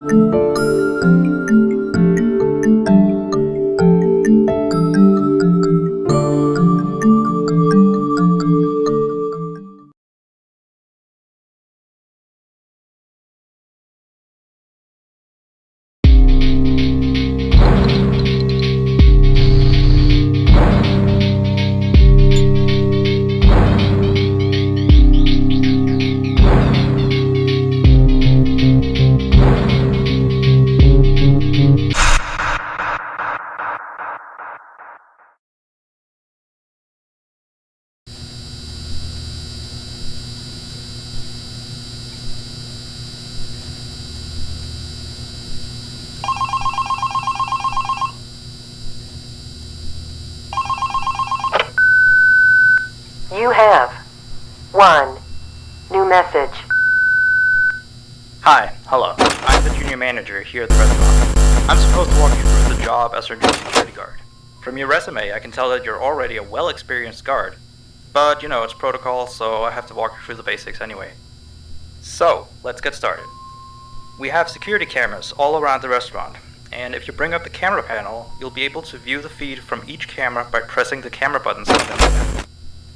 You have one new message. Hi, hello. I'm the junior manager here at the restaurant. I'm supposed to walk you through the job as our new security guard. From your resume, I can tell that you're already a well-experienced guard. But, you know, it's protocol, so I have to walk you through the basics anyway. So, let's get started. We have security cameras all around the restaurant, and if you bring up the camera panel, you'll be able to view the feed from each camera by pressing the camera buttons on them.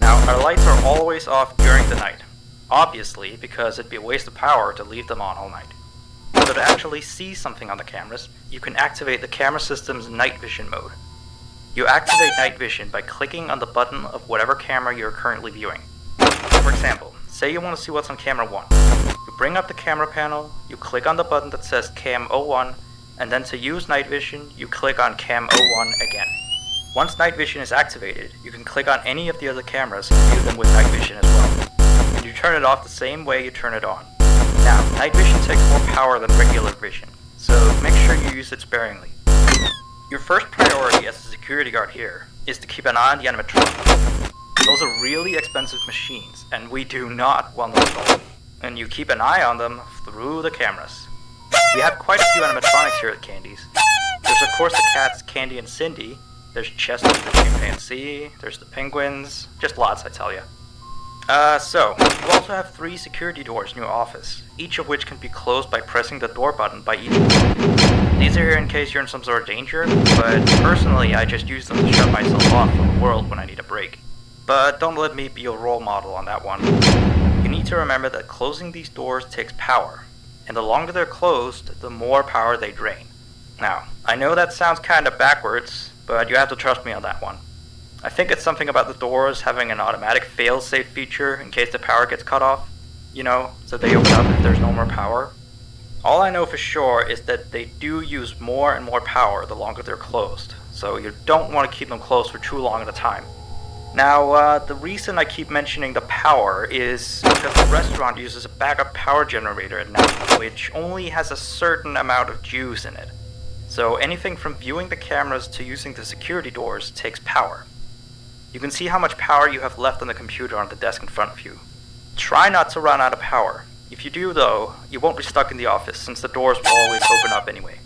Now, our lights are always off during the night. Obviously, because it'd be a waste of power to leave them on all night. So to actually see something on the cameras, you can activate the camera system's night vision mode. You activate night vision by clicking on the button of whatever camera you're currently viewing. For example, say you want to see what's on camera 1. You bring up the camera panel, you click on the button that says Cam 01, and then to use night vision, you click on Cam 01 again. Once night vision is activated, you can click on any of the other cameras and view them with night vision as well. And you turn it off the same way you turn it on. Now, night vision takes more power than regular vision, so make sure you use it sparingly. Your first priority as a security guard here is to keep an eye on the animatronics. Those are really expensive machines, and we do not want them stolen. And you keep an eye on them through the cameras. We have quite a few animatronics here at Candy's. There's of course the cats Candy and Cindy, there's Chester the chimpanzee, there's the penguins, just lots I tell you. So, you also have 3 security doors in your office, each of which can be closed by pressing the door button by each one. These are here in case you're in some sort of danger, but personally I just use them to shut myself off from the world when I need a break. But don't let me be your role model on that one. You need to remember that closing these doors takes power, and the longer they're closed, the more power they drain. Now, I know that sounds kinda backwards, but you have to trust me on that one. I think it's something about the doors having an automatic fail-safe feature in case the power gets cut off. You know, so they open up if there's no more power. All I know for sure is that they do use more and more power the longer they're closed, so you don't want to keep them closed for too long at a time. Now, the reason I keep mentioning the power is because the restaurant uses a backup power generator at night, which only has a certain amount of juice in it. So anything from viewing the cameras to using the security doors takes power. You can see how much power you have left on the computer on the desk in front of you. Try not to run out of power. If you do though, you won't be stuck in the office since the doors will always open up anyway.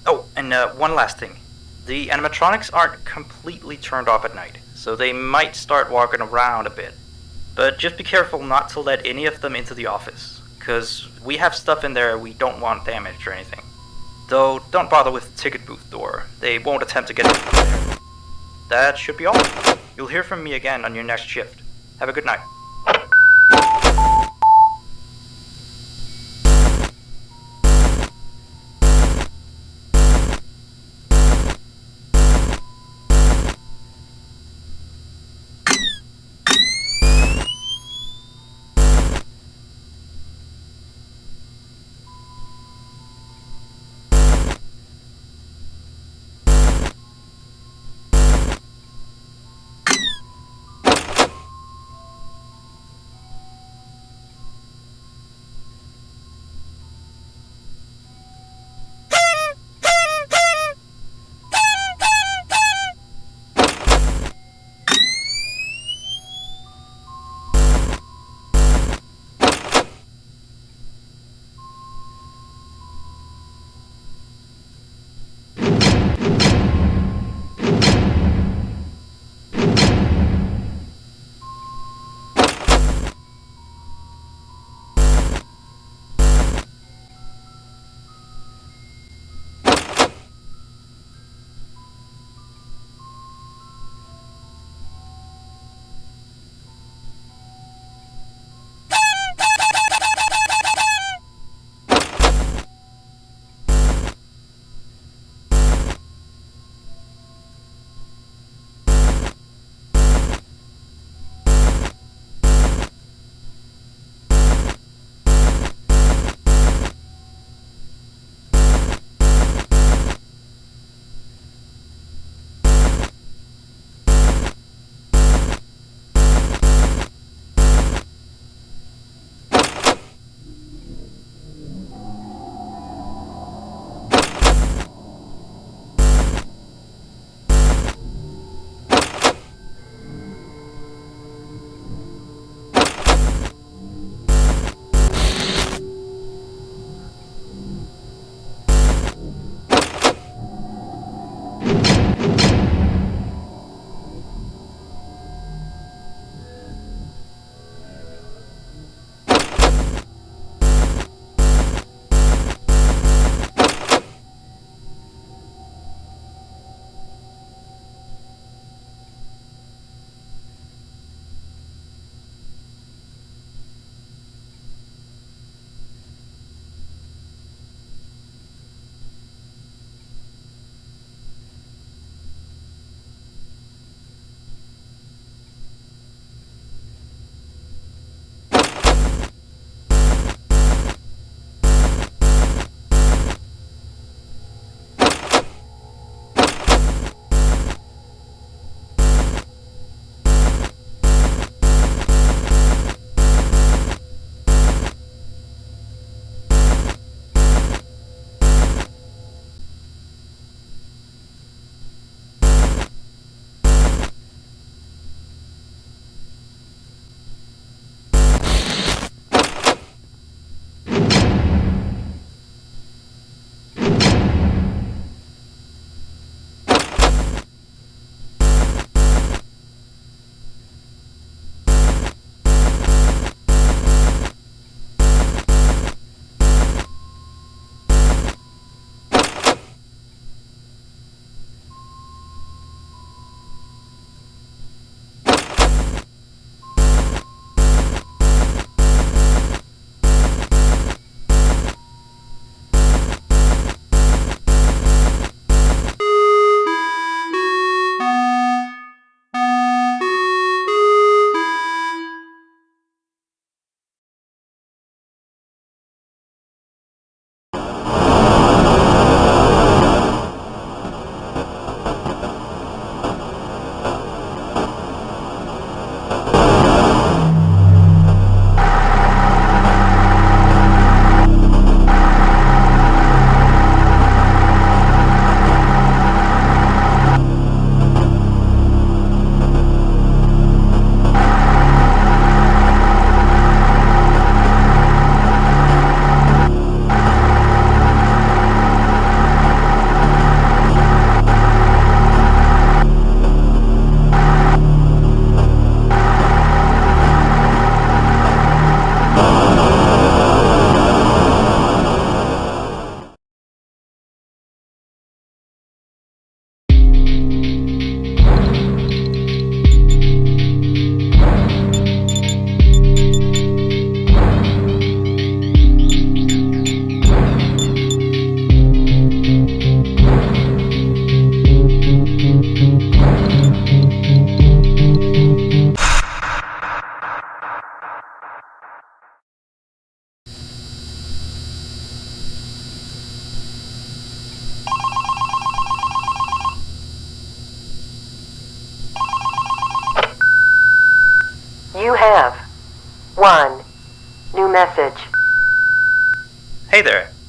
Oh, and one last thing. The animatronics aren't completely turned off at night, so they might start walking around a bit. But just be careful not to let any of them into the office, cause we have stuff in there we don't want damaged or anything. Though, don't bother with the ticket booth door. They won't attempt to get in from there. That should be all. You'll hear from me again on your next shift. Have a good night.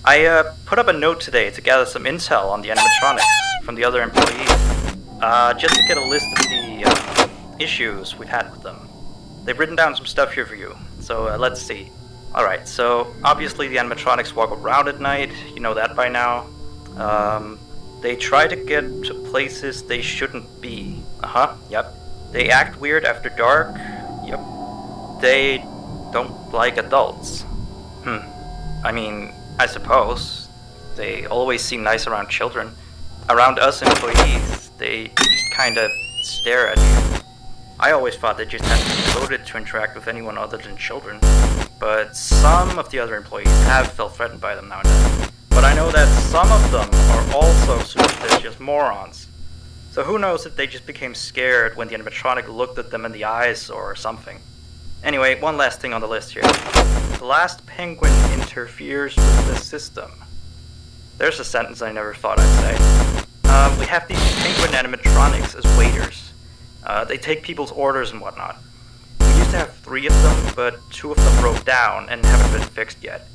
I put up a note today to gather some intel on the animatronics from the other employees, just to get a list of the issues we've had with them. They've written down some stuff here for you, so let's see. Alright, so obviously the animatronics walk around at night, you know that by now. They try to get to places they shouldn't be. Yep. They act weird after dark. Yep. They don't like adults. I mean, I suppose. They always seem nice around children. Around us employees, they just kinda stare at you. I always thought they just had to be coded to interact with anyone other than children. But some of the other employees have felt threatened by them now and then. But I know that some of them are also superstitious morons. So who knows if they just became scared when the animatronic looked at them in the eyes or something. Anyway, one last thing on the list here. The last penguin interferes with the system. There's a sentence I never thought I'd say. We have these penguin animatronics as waiters. They take people's orders and whatnot. We used to have 3 of them, but 2 of them broke down and haven't been fixed yet.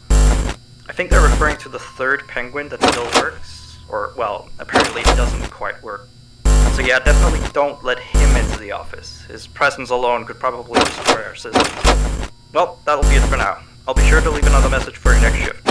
I think they're referring to the 3rd penguin that still works. Or, well, apparently it doesn't quite work. So yeah, definitely don't let him into the office. His presence alone could probably destroy our systems. Well, that'll be it for now. I'll be sure to leave another message for your next shift.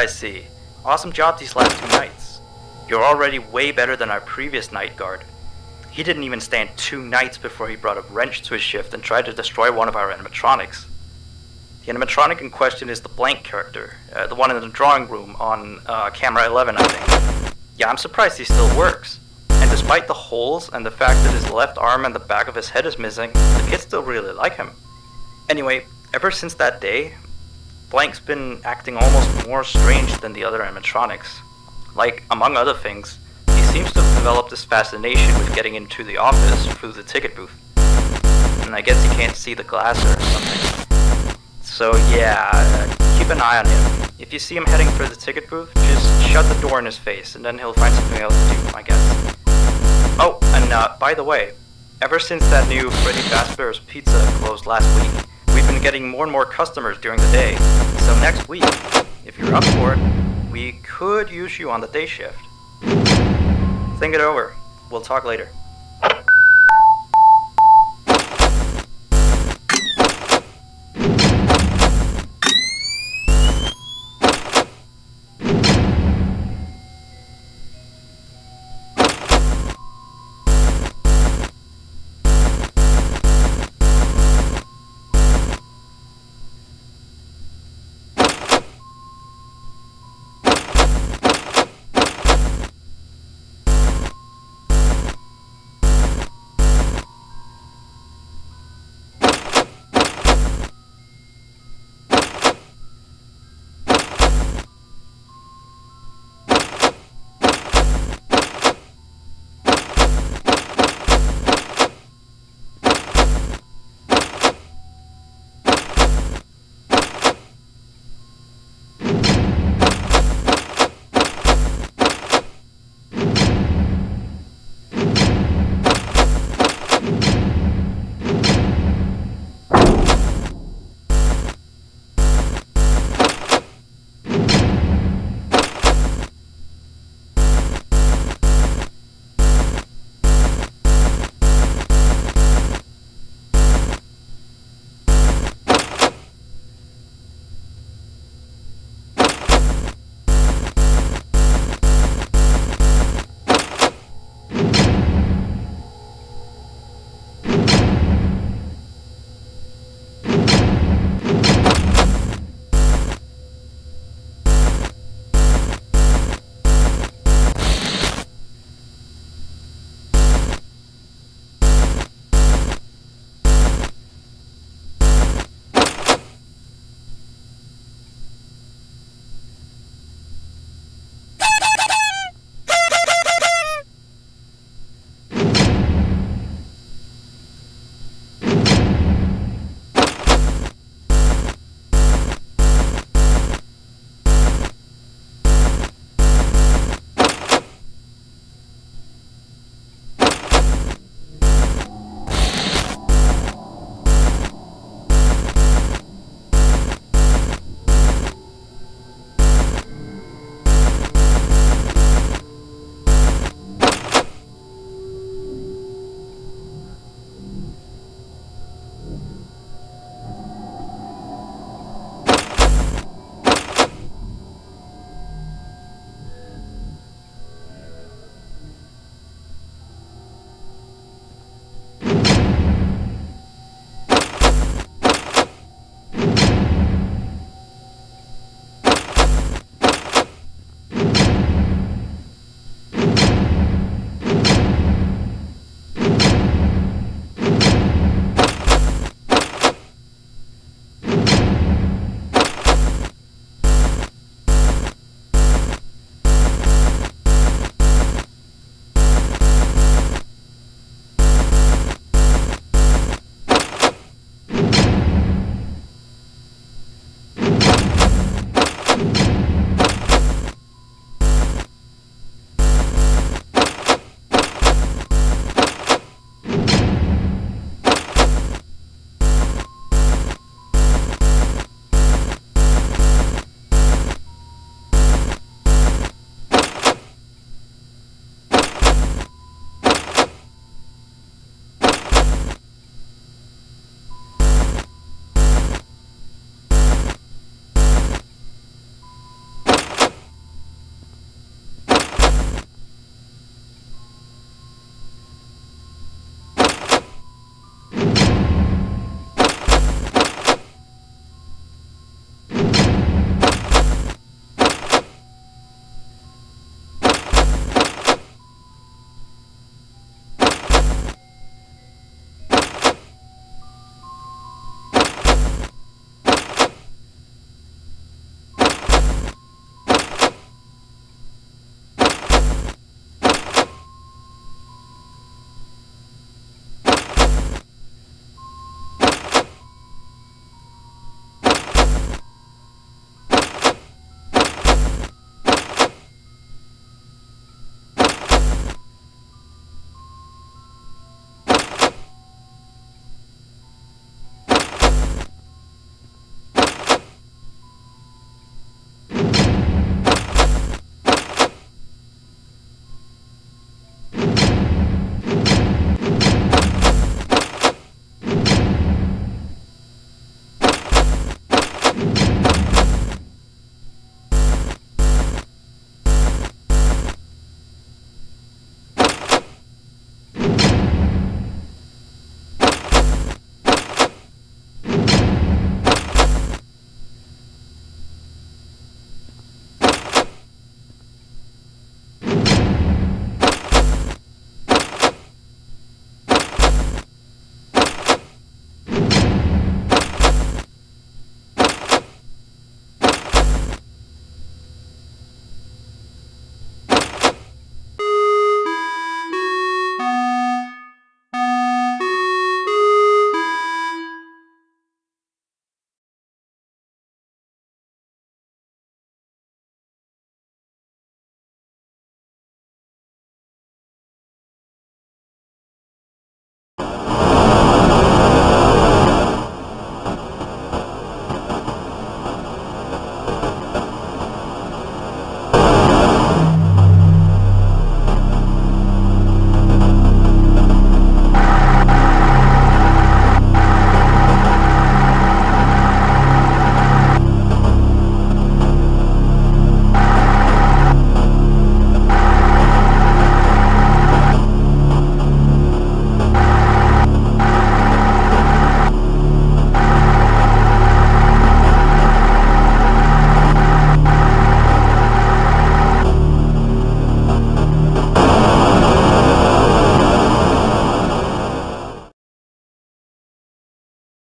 I see. Awesome job these last 2 nights. You're already way better than our previous night guard. He didn't even stand 2 nights before he brought a wrench to his shift and tried to destroy one of our animatronics. The animatronic in question is the blank character, the one in the drawing room on camera 11, I think. Yeah, I'm surprised he still works. And despite the holes and the fact that his left arm and the back of his head is missing, the kids still really like him. Anyway, ever since that day, Blank's been acting almost more strange than the other animatronics. Like, among other things, he seems to have developed this fascination with getting into the office through the ticket booth. And I guess he can't see the glass or something. So yeah, keep an eye on him. If you see him heading for the ticket booth, just shut the door in his face and then he'll find something else to do, I guess. Oh, and by the way, ever since that new Freddy Fazbear's Pizza closed last week, we've been getting more and more customers during the day. So next week, if you're up for it, we could use you on the day shift. Think it over. We'll talk later.